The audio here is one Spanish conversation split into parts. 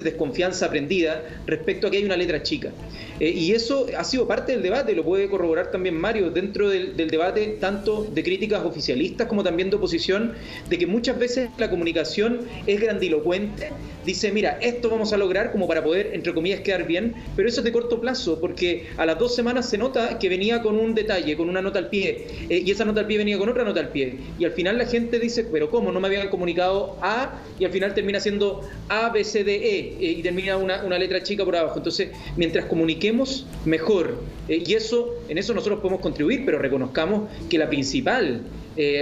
desconfianza aprendida respecto a que hay una letra chica. Y eso ha sido parte del debate, lo puede corroborar también Mario, dentro del debate tanto de críticas oficialistas como también de oposición, de que muchas veces la comunicación es grandilocuente, dice, mira, esto vamos a lograr como para poder, entre comillas, quedar bien, pero eso es de corto plazo, porque a las 2 semanas se nota que venía con un detalle, con una nota al pie, y esa nota al pie venía con otra nota al pie, y al final la gente dice, pero ¿cómo? No me habían comunicado A, y al final termina siendo A, B, C, D, E, y termina una letra chica por abajo. Entonces, mientras comuniquemos, mejor. Y en eso nosotros podemos contribuir, pero reconozcamos que la principal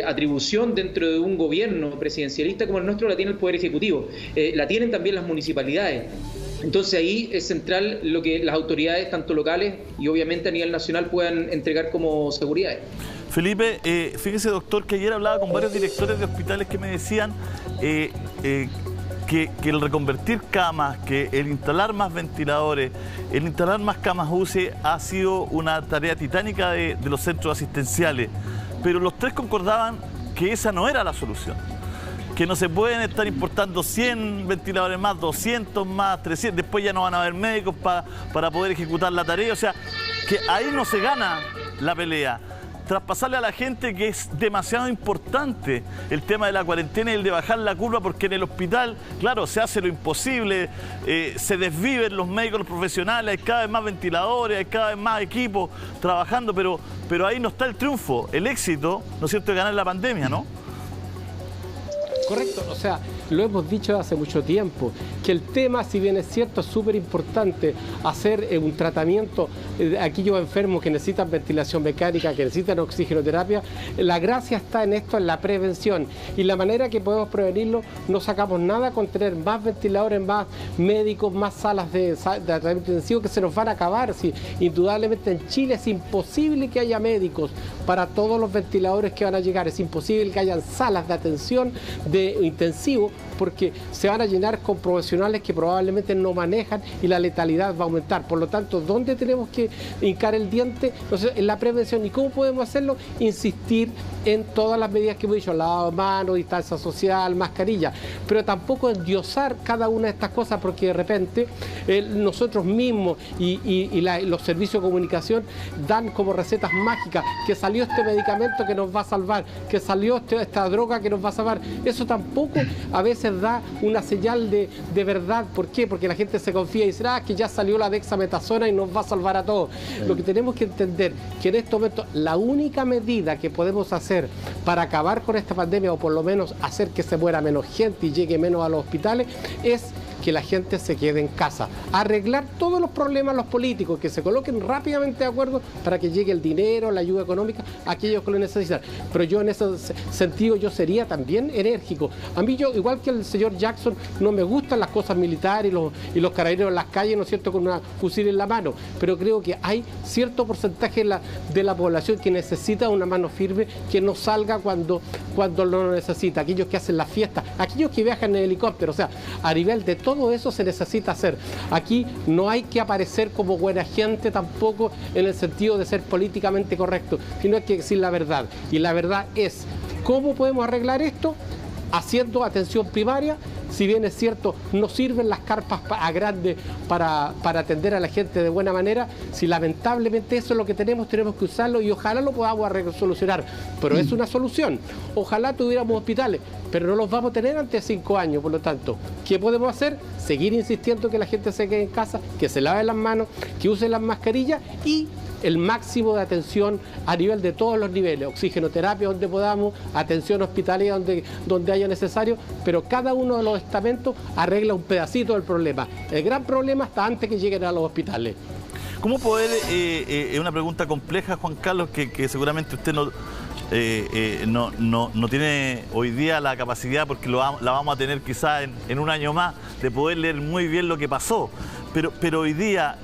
atribución dentro de un gobierno presidencialista como el nuestro la tiene el Poder Ejecutivo. La tienen también las municipalidades. Entonces ahí es central lo que las autoridades, tanto locales y obviamente a nivel nacional, puedan entregar como seguridad. Felipe, fíjese, doctor, que ayer hablaba con varios directores de hospitales que me decían que el reconvertir camas, que el instalar más ventiladores, el instalar más camas UCI ha sido una tarea titánica de los centros asistenciales. Pero los tres concordaban que esa no era la solución. Que no se pueden estar importando 100 ventiladores más, 200 más, 300, después ya no van a haber médicos para poder ejecutar la tarea. O sea, que ahí no se gana la pelea. Traspasarle a la gente que es demasiado importante el tema de la cuarentena y el de bajar la curva, porque en el hospital, claro, se hace lo imposible, se desviven los médicos, los profesionales, hay cada vez más ventiladores, hay cada vez más equipos trabajando, pero ahí no está el triunfo, el éxito, ¿no es cierto?, de ganar la pandemia, ¿no? Correcto, o sea, lo hemos dicho hace mucho tiempo, que el tema, si bien es cierto, es súper importante hacer un tratamiento de aquellos enfermos que necesitan ventilación mecánica, que necesitan oxigenoterapia, la gracia está en esto, en la prevención. Y la manera que podemos prevenirlo, no sacamos nada con tener más ventiladores, más médicos, más salas de tratamiento intensivo que se nos van a acabar. Sí, indudablemente en Chile es imposible que haya médicos para todos los ventiladores que van a llegar, es imposible que hayan salas de atención de intensivo, porque se van a llenar con profesionales que probablemente no manejan y la letalidad va a aumentar. Por lo tanto, ¿dónde tenemos que hincar el diente? Entonces, en la prevención. ¿Y cómo podemos hacerlo? Insistir en todas las medidas que hemos dicho, lavado de manos, distancia social, mascarilla, pero tampoco endiosar cada una de estas cosas, porque de repente nosotros mismos y los servicios de comunicación dan como recetas mágicas, que salió este medicamento que nos va a salvar, que salió esta droga que nos va a salvar. Eso tampoco a veces da una señal de verdad. ¿Por qué? Porque la gente se confía y dice, que ya salió la dexametasona y nos va a salvar a todos. Lo que tenemos que entender que en este momento la única medida que podemos hacer para acabar con esta pandemia, o por lo menos hacer que se muera menos gente y llegue menos a los hospitales, es que la gente se quede en casa, arreglar todos los problemas los políticos, que se coloquen rápidamente de acuerdo para que llegue el dinero, la ayuda económica a aquellos que lo necesitan. Pero yo en ese sentido yo sería también enérgico. A mí, yo, igual que el señor Jackson, no me gustan las cosas militares y los carabineros en las calles, ¿no es cierto?, con una fusil en la mano, pero creo que hay cierto porcentaje de la población que necesita una mano firme, que no salga cuando lo necesita, aquellos que hacen las fiestas, aquellos que viajan en helicóptero. O sea, a nivel de todo eso se necesita hacer. Aquí no hay que aparecer como buena gente tampoco en el sentido de ser políticamente correcto, sino hay que decir la verdad. Y la verdad es, ¿cómo podemos arreglar esto? Haciendo atención primaria. Si bien es cierto, no sirven las carpas a grande para atender a la gente de buena manera, si lamentablemente eso es lo que tenemos que usarlo y ojalá lo podamos solucionar. Pero es una solución. Ojalá tuviéramos hospitales, pero no los vamos a tener antes de 5 años. Por lo tanto, ¿qué podemos hacer? Seguir insistiendo que la gente se quede en casa, que se lave las manos, que use las mascarillas y el máximo de atención a nivel de todos los niveles, oxigenoterapia donde podamos, atención hospitalaria donde haya necesario, pero cada uno de los estamentos arregla un pedacito del problema. El gran problema está antes que lleguen a los hospitales. ¿Cómo poder, es una pregunta compleja, Juan Carlos, que seguramente usted no tiene hoy día la capacidad, porque la vamos a tener quizás en un año más, de poder leer muy bien lo que pasó? Pero hoy día,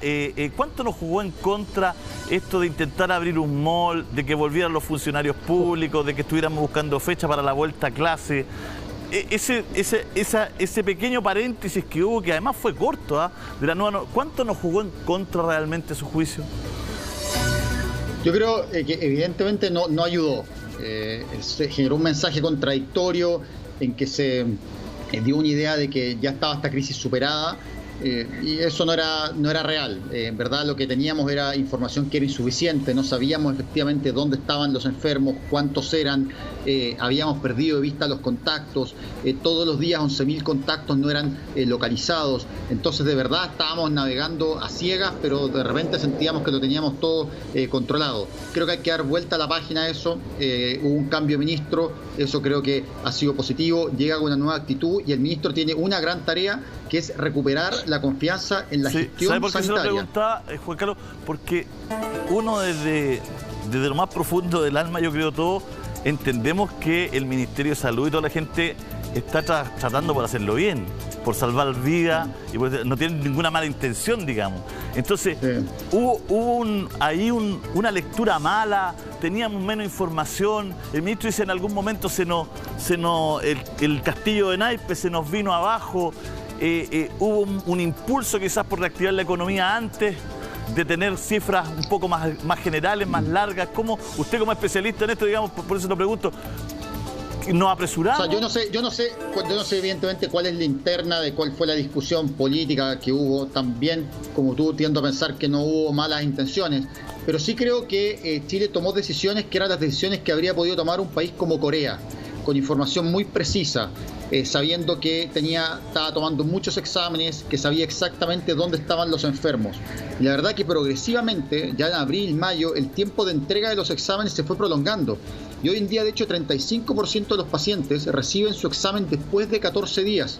¿cuánto nos jugó en contra esto de intentar abrir un mall, de que volvieran los funcionarios públicos, de que estuviéramos buscando fecha para la vuelta a clase? Ese pequeño paréntesis que hubo, que además fue corto, de la nueva, ¿cuánto nos jugó en contra realmente su juicio? Yo creo que evidentemente no ayudó. Se generó un mensaje contradictorio en que se dio una idea de que ya estaba esta crisis superada, Y eso no era real. En verdad lo que teníamos era información que era insuficiente, no sabíamos efectivamente dónde estaban los enfermos, cuántos eran, habíamos perdido de vista los contactos, todos los días 11.000 contactos no eran localizados, entonces de verdad estábamos navegando a ciegas, pero de repente sentíamos que lo teníamos todo controlado. Creo que hay que dar vuelta a la página a eso, hubo un cambio de ministro, eso creo que ha sido positivo, llega con una nueva actitud y el ministro tiene una gran tarea que es recuperar la confianza en la gestión ¿sabe por qué sanitaria? se lo preguntaba, Juan Carlos? Porque uno desde lo más profundo del alma, yo creo todos, entendemos que el Ministerio de Salud y toda la gente está tratando por hacerlo bien, por salvar vidas, y no tienen ninguna mala intención, digamos. Entonces, hubo una lectura mala, teníamos menos información, el ministro dice en algún momento el castillo de naipes se nos vino abajo, hubo un impulso quizás por reactivar la economía antes de tener cifras un poco más generales, más largas. ¿Cómo, usted como especialista en esto, digamos, por eso lo pregunto, nos apresuramos? O sea, yo no sé evidentemente cuál es la interna de cuál fue la discusión política que hubo. También, como tú, tiendo a pensar que no hubo malas intenciones, pero sí creo que Chile tomó decisiones que eran las decisiones que habría podido tomar un país como Corea, con información muy precisa, sabiendo que estaba tomando muchos exámenes, que sabía exactamente dónde estaban los enfermos. Y la verdad que progresivamente, ya en abril, mayo, el tiempo de entrega de los exámenes se fue prolongando. Y hoy en día, de hecho, 35% de los pacientes reciben su examen después de 14 días.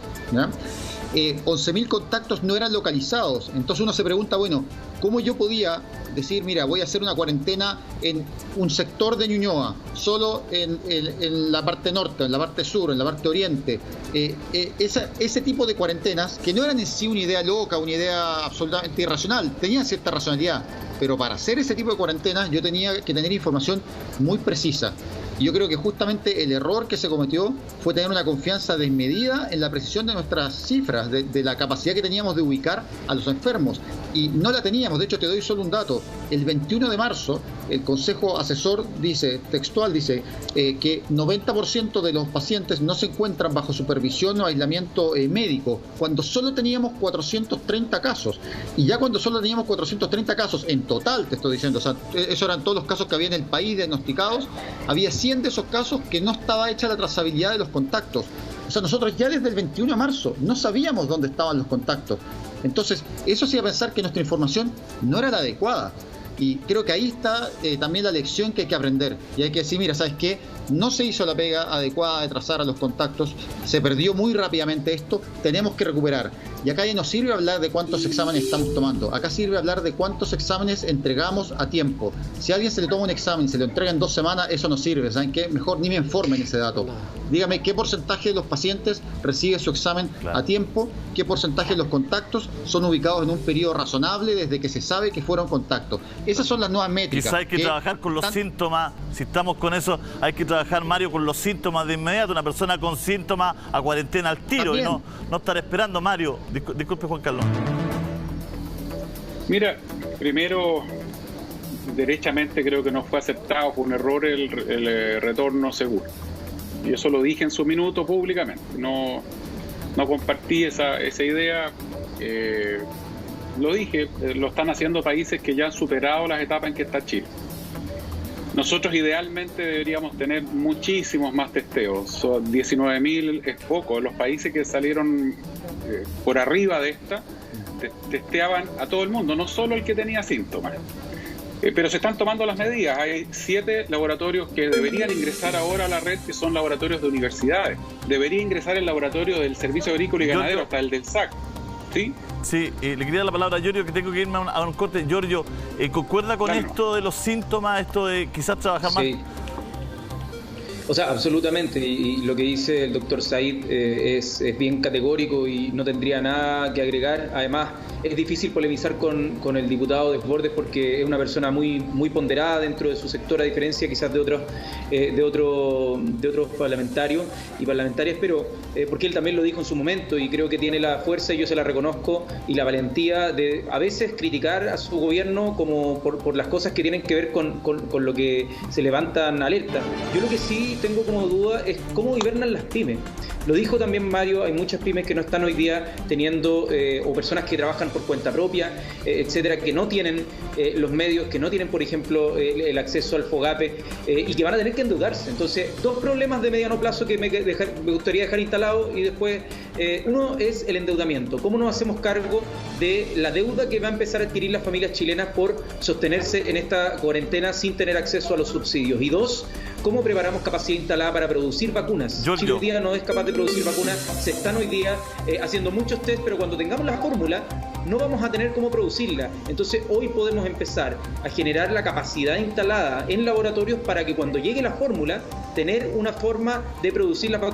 11.000 contactos no eran localizados. Entonces uno se pregunta, bueno, ¿cómo yo podía decir, mira, voy a hacer una cuarentena en un sector de Ñuñoa, solo en la parte norte, en la parte sur, en la parte oriente? Ese tipo de cuarentenas, que no eran en sí una idea loca, una idea absolutamente irracional, tenían cierta racionalidad, pero para hacer ese tipo de cuarentenas yo tenía que tener información muy precisa. Y yo creo que justamente el error que se cometió fue tener una confianza desmedida en la precisión de nuestras cifras, de la capacidad que teníamos de ubicar a los enfermos. Y no la teníamos. De hecho, te doy solo un dato. El 21 de marzo, el Consejo Asesor dice, textual, que 90% de los pacientes no se encuentran bajo supervisión o aislamiento médico, cuando solo teníamos 430 casos. Y ya cuando solo teníamos 430 casos en total, te estoy diciendo, o sea, esos eran todos los casos que había en el país diagnosticados, había 100 de esos casos que no estaba hecha la trazabilidad de los contactos. O sea, nosotros ya desde el 21 de marzo no sabíamos dónde estaban los contactos. Entonces, eso hacía pensar que nuestra información no era la adecuada. Y creo que ahí está también la lección que hay que aprender. Y hay que decir, mira, ¿sabes qué? No se hizo la pega adecuada de trazar a los contactos, se perdió muy rápidamente esto, tenemos que recuperar. Y acá ya no sirve hablar de cuántos exámenes estamos tomando, acá sirve hablar de cuántos exámenes entregamos a tiempo. Si a alguien se le toma un examen y se lo entrega en 2 semanas, eso no sirve, ¿saben qué? Mejor ni me informen ese dato. Dígame qué porcentaje de los pacientes recibe su examen a tiempo, qué porcentaje de los contactos son ubicados en un periodo razonable desde que se sabe que fueron contactos. Esas son las nuevas métricas. Quizá hay que trabajar con los síntomas, si estamos con eso, hay que trabajar, Mario, con los síntomas de inmediato. Una persona con síntomas a cuarentena al tiro. También. Y no estar esperando, Mario. Disculpe, Juan Carlos. Mira, primero, derechamente creo que no fue aceptado por un error el retorno seguro. Y eso lo dije en su minuto públicamente. No compartí esa idea. Lo dije, lo están haciendo países que ya han superado las etapas en que está Chile. Nosotros idealmente deberíamos tener muchísimos más testeos. 19.000 es poco. Los países que salieron por arriba de esta testeaban a todo el mundo, no solo el que tenía síntomas. Pero se están tomando las medidas. Hay 7 laboratorios que deberían ingresar ahora a la red, que son laboratorios de universidades. Debería ingresar el laboratorio del Servicio Agrícola y Ganadero, hasta el del SAC. ¿Sí? Sí, le quería dar la palabra a Giorgio, que tengo que irme a un corte. Giorgio, ¿concuerda con esto de los síntomas, esto de quizás trabajar más? Sí. O sea, absolutamente. Y lo que dice el doctor Said es bien categórico y no tendría nada que agregar. Además, Es difícil polemizar con el diputado Desbordes porque es una persona muy ponderada dentro de su sector, a diferencia quizás de otros parlamentarios y parlamentarias, pero porque él también lo dijo en su momento y creo que tiene la fuerza, y yo se la reconozco, y la valentía de a veces criticar a su gobierno como por las cosas que tienen que ver con lo que se levantan alertas. Yo lo que sí tengo como duda es cómo hibernan las pymes. Lo dijo también Mario, hay muchas pymes que no están hoy día teniendo, o personas que trabajan por cuenta propia, etcétera, que no tienen los medios, que no tienen, por ejemplo, el acceso al FOGAPE, y que van a tener que endeudarse. Entonces, dos problemas de mediano plazo que me gustaría dejar instalados, y después, uno es el endeudamiento. ¿Cómo nos hacemos cargo de la deuda que va a empezar a adquirir las familias chilenas por sostenerse en esta cuarentena sin tener acceso a los subsidios? Y dos, ¿cómo preparamos capacidad instalada para producir vacunas? Chile hoy día no es capaz de producir vacunas, se están hoy día haciendo muchos test, pero cuando tengamos la fórmula no vamos a tener cómo producirla. Entonces hoy podemos empezar a generar la capacidad instalada en laboratorios para que cuando llegue la fórmula, tener una forma de producir las vacunas